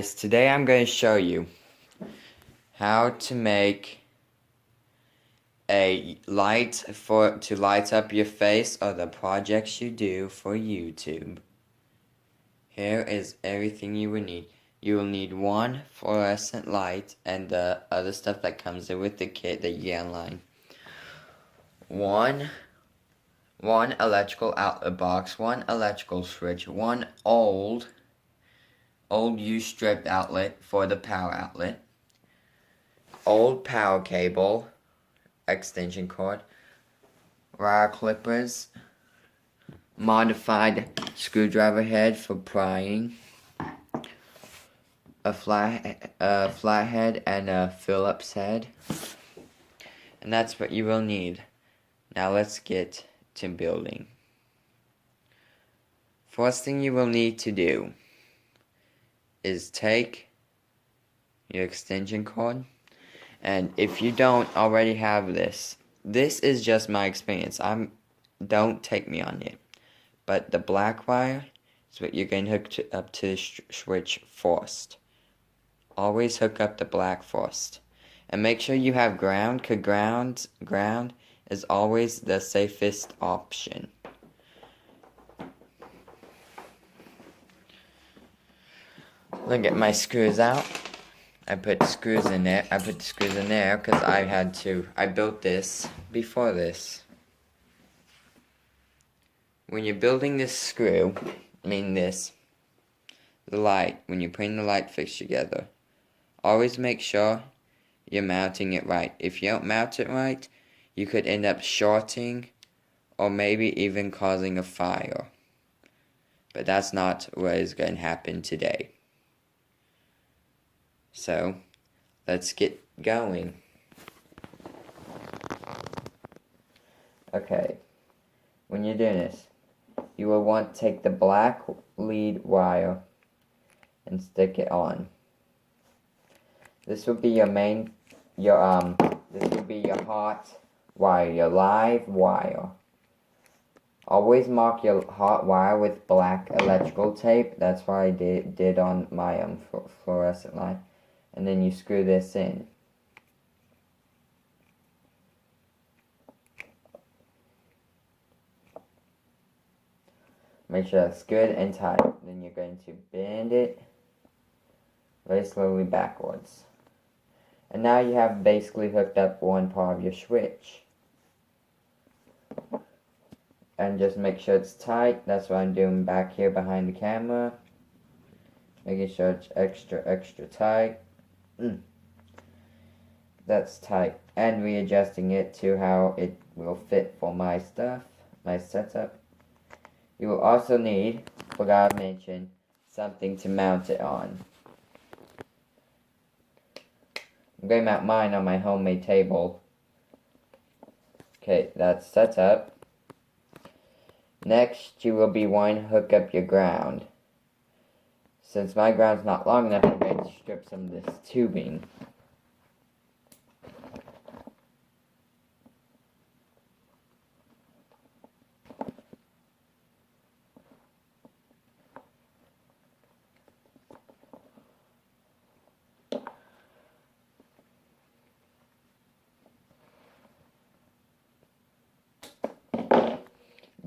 guys, today I'm going to show you how to make a light to light up your face or the projects you do for YouTube. Here is everything you will need. You will need one fluorescent light and the other stuff that comes in with the kit that you get online. One electrical outlet box, one electrical switch, one old U-strip outlet for the power outlet, old power cable, extension cord, wire clippers, modified screwdriver head for prying, a flathead and a Phillips head, and that's what you will need. Now let's get to building. First thing you will need to do is take your extension cord, and if you don't already have this is just my experience. Don't take me on it, but the black wire is what you're going to hook up to the switch first. Always hook up the black first, and make sure you have ground, because ground is always the safest option. Look at my screws out. I put screws in there. I put the screws in there because I built this before this. When you're building this the light, when you're putting the light fixture together, always make sure you're mounting it right. If you don't mount it right, you could end up shorting or maybe even causing a fire. But that's not what is going to happen today. So, let's get going. Okay, when you're doing this, you will want to take the black lead wire and stick it on. This will be your this will be your hot wire, your live wire. Always mark your hot wire with black electrical tape. That's what I did on my fluorescent light. And then you screw this in. Make sure that's good and tight. Then you're going to bend it very slowly backwards. And now you have basically hooked up one part of your switch. And just make sure it's tight. That's what I'm doing back here behind the camera. Making sure it's extra tight. That's tight. And readjusting it to how it will fit for my stuff, my setup. You will also need, forgot to mention, something to mount it on. I'm going to mount mine on my homemade table. Okay, that's set up. Next, you will be wanting to hook up your ground. Since my ground's not long enough, I'm going to strip some of this tubing.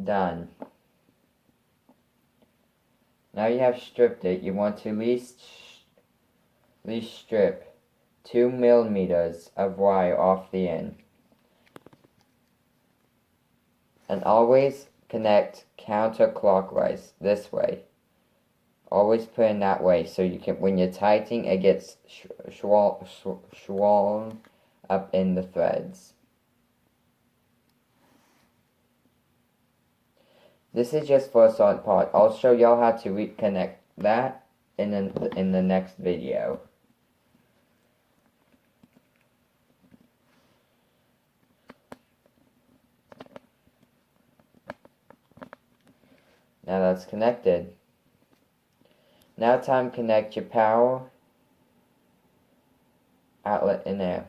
Done. Now you have stripped it, you want to at least strip 2 millimeters of wire off the end. And always connect counterclockwise, this way. Always put in that way so you can, when you're tightening, it gets swollen up in the threads. This is just for a certain part. I'll show y'all how to reconnect that in the next video. Now that's connected. Now time to connect your power outlet in there.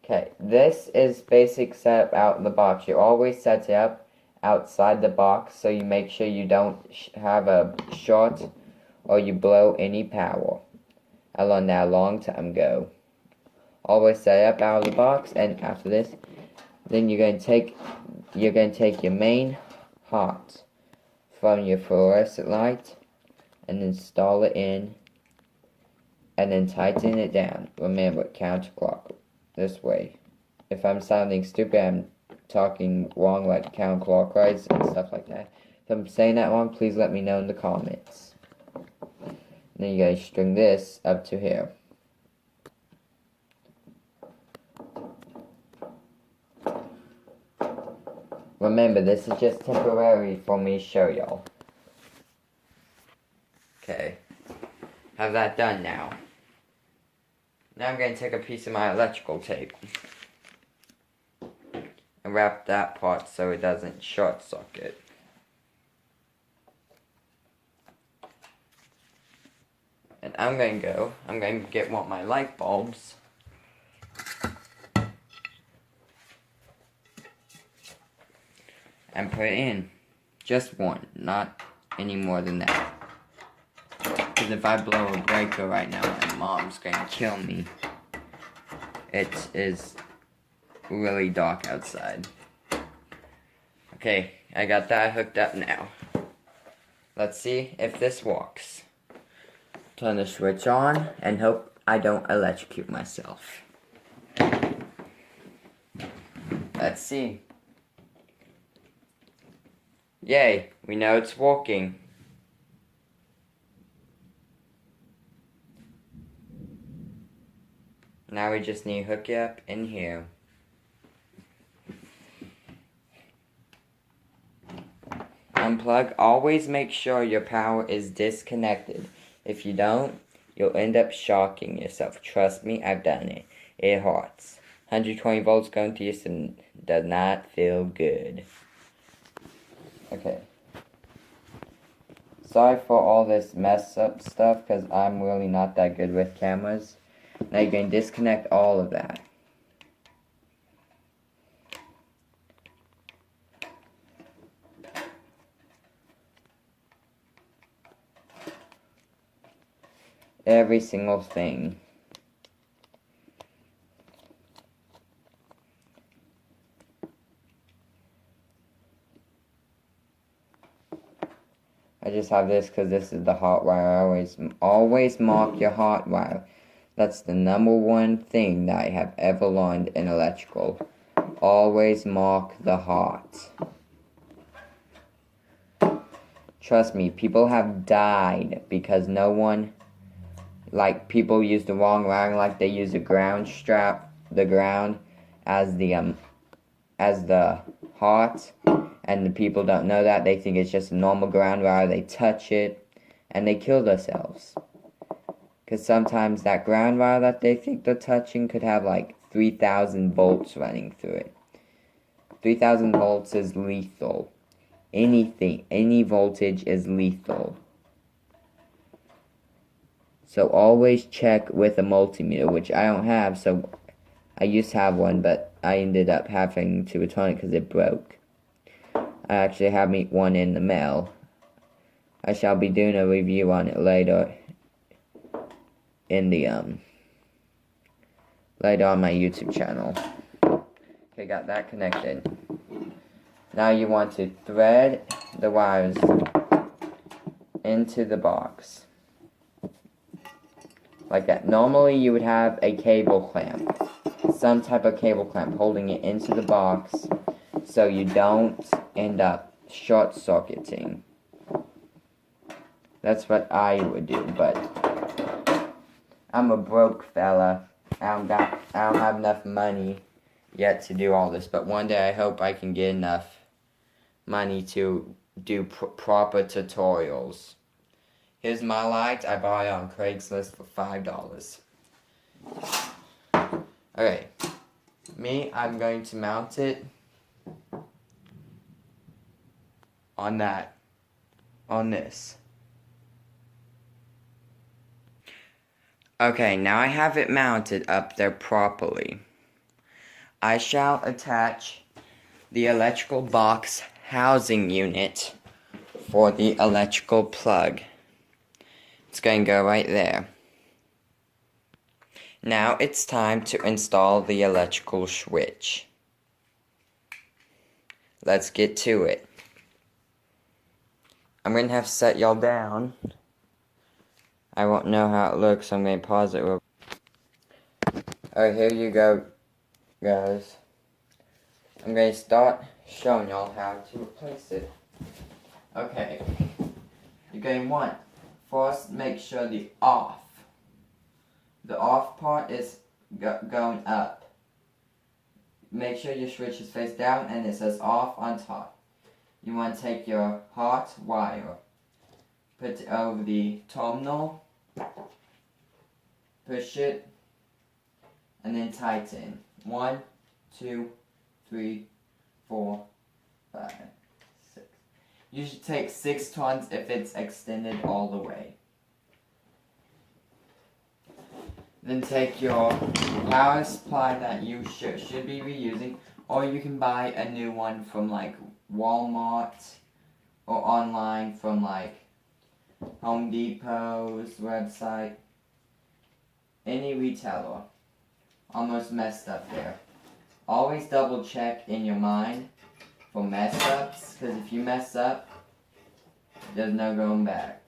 Okay, this is basic setup out in the box. You always set it up outside the box so you make sure you don't have a short or you blow any power. I learned that a long time ago. Always set it up out of the box, and after this, then you're going to take your main hot from your fluorescent light and install it in, and then tighten it down. Remember, counterclock this way. If I'm sounding stupid, I'm talking wrong, like counterclockwise and stuff like that. If I'm saying that wrong, please let me know in the comments. Then you gotta string this up to here. Remember, this is just temporary for me to show y'all. Okay, have that done now. Now I'm going to take a piece of my electrical tape and wrap that part so it doesn't short circuit. And I'm going to get one of my light bulbs. And put it in. Just one, not any more than that. Because if I blow a breaker right now, my mom's going to kill me. It is really dark outside. Okay, I got that hooked up now. Let's see if this works. Turn the switch on and hope I don't electrocute myself. Let's see. Yay, we know it's working. Now we just need to hook it up in here. Unplug. Always make sure your power is disconnected. If you don't, you'll end up shocking yourself. Trust me, I've done it. It hurts. 120 volts going to your system does not feel good. Okay. Sorry for all this mess up stuff, because I'm really not that good with cameras. Now you're going to disconnect all of that. Every single thing. I just have this because this is the hot wire. Always mark your hot wire. That's the #1 thing that I have ever learned in electrical. Always mark the hot. Trust me, people have died because no one, like, people use the wrong wiring, like they use a ground strap, the ground, as the hot. And the people don't know that. They think it's just a normal ground wire. They touch it, and they kill themselves. Because sometimes that ground wire that they think they're touching could have like 3,000 volts running through it. 3,000 volts is lethal. Any voltage is lethal. So always check with a multimeter, which I don't have. So I used to have one, but I ended up having to return it because it broke. I actually have one in the mail. I shall be doing a review on it later in the later on my YouTube channel. Okay, got that connected. Now you want to thread the wires into the box. Like that. Normally you would have a cable clamp. Some type of cable clamp holding it into the box so you don't end up short-circuiting. That's what I would do, but I'm a broke fella. I don't have enough money yet to do all this, but one day I hope I can get enough money to do proper tutorials. Here's my light. I bought it on Craigslist for $5. Okay, I'm going to mount it on this. Okay, now I have it mounted up there properly. I shall attach the electrical box housing unit for the electrical plug. It's going to go right there. Now it's time to install the electrical switch. Let's get to it. I'm going to have to set y'all down. I won't know how it looks, so I'm going to pause it real quick. Alright, here you go, guys. I'm going to start showing y'all how to replace it. Okay. You're going to want, first make sure the off part is going up. Make sure your switch is face down and it says off on top. You want to take your hot wire, put it over the terminal, push it, and then tighten. 1, 2, 3, 4, 5, 6. You should take 6 turns if it's extended all the way. Then take your power supply that you should be reusing, or you can buy a new one from like Walmart or online from like Home Depot's website. Any retailer. Almost messed up there. Always double check in your mind for mess ups, because if you mess up, there's no going back.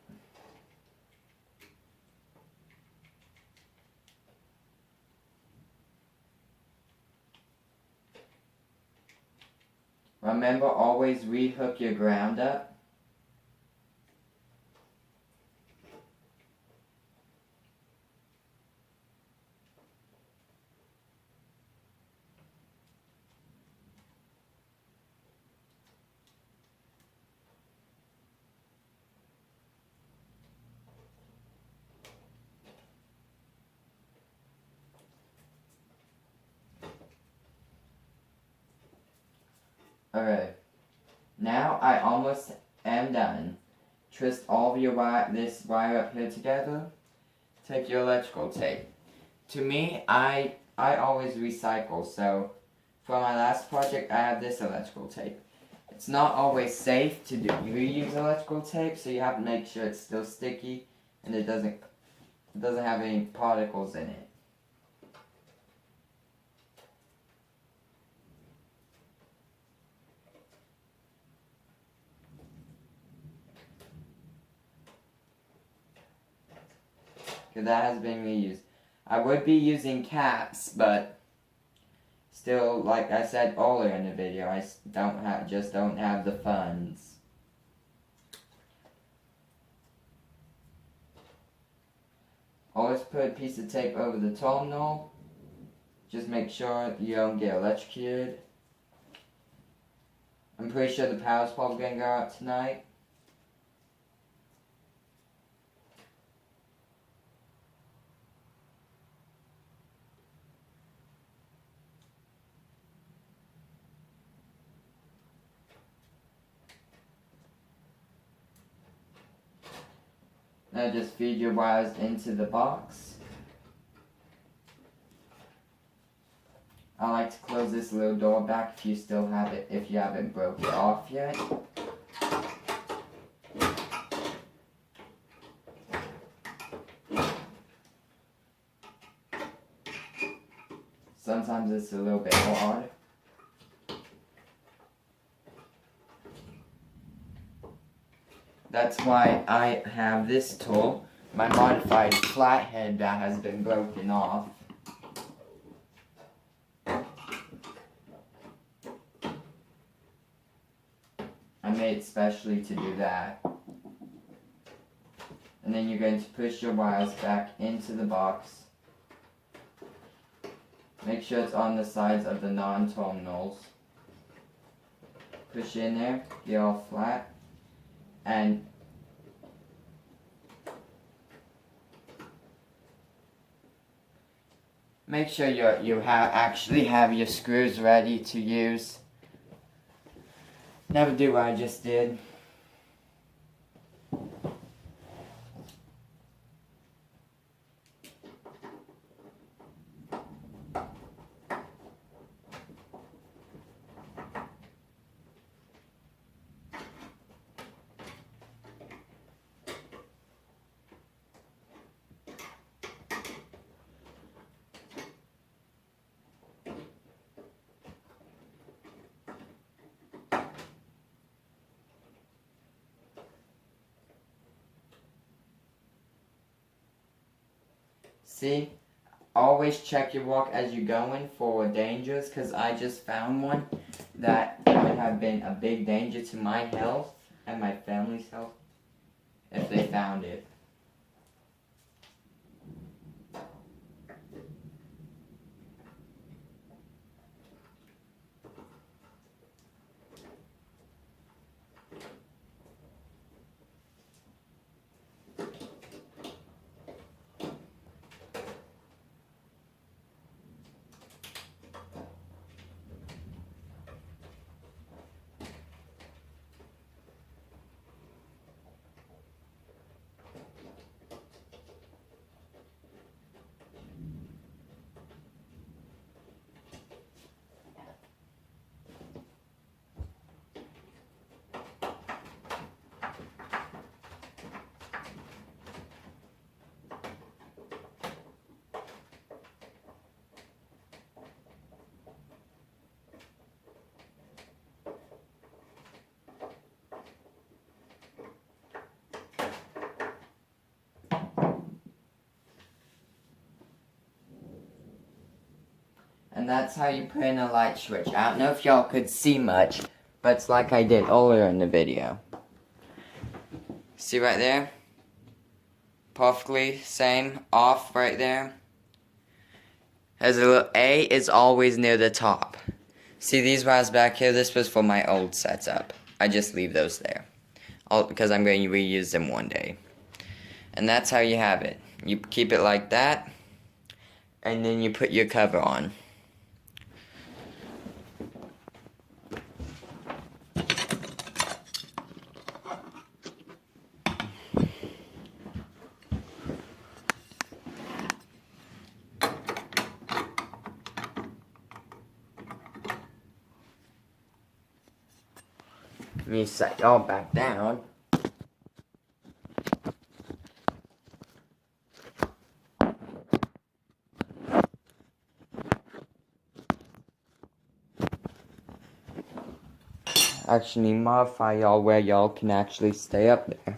Remember, always rehook your ground up. Alright, now I almost am done. Twist all of your this wire up here together. Take your electrical tape. To me, I always recycle, so for my last project I have this electrical tape. It's not always safe to reuse electrical tape, so you have to make sure it's still sticky and it doesn't have any particles in it. That has been reused. I would be using caps, but still, like I said earlier in the video, I just don't have the funds. Always put a piece of tape over the terminal. Just make sure you don't get electrocuted. I'm pretty sure the power supply is going to go out tonight. Now just feed your wires into the box. I like to close this little door back if you still have it, if you haven't broke it off yet. Sometimes it's a little bit hard. That's why I have this tool, my modified flathead that has been broken off. I made it specially to do that. And then you're going to push your wires back into the box. Make sure it's on the sides of the non-terminals. Push in there, get all flat. And make sure you actually have your screws ready to use. Never do what I just did. See? Always check your walk as you're going for dangers, because I just found one that would have been a big danger to my health and my family's health if they found it. And that's how you put in a light switch. I don't know if y'all could see much, but it's like I did earlier in the video. See right there? Perfectly same, off right there. As a little A is always near the top. See these wires back here? This was for my old setup. I just leave those there. Because I'm going to reuse them one day. And that's how you have it. You keep it like that. And then you put your cover on. Let me set y'all back down. Actually modify y'all where y'all can actually stay up there.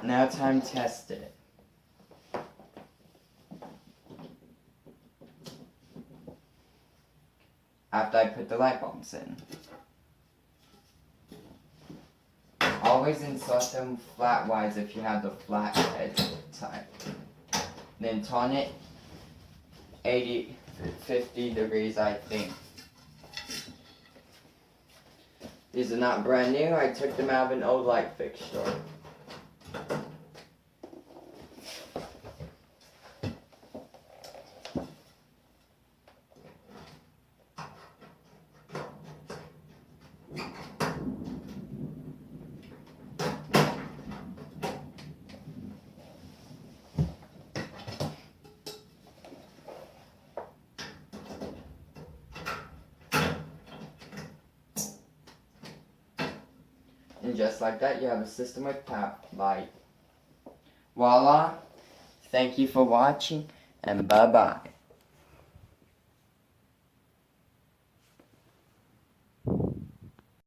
Now time to test it. After I put the light bulbs in. Always insert them flat-wise if you have the flat edge type. Then turn it 50 degrees, I think. These are not brand new. I took them out of an old light fixture. And just like that, you have a system with tap light. Voila! Thank you for watching, and bye-bye.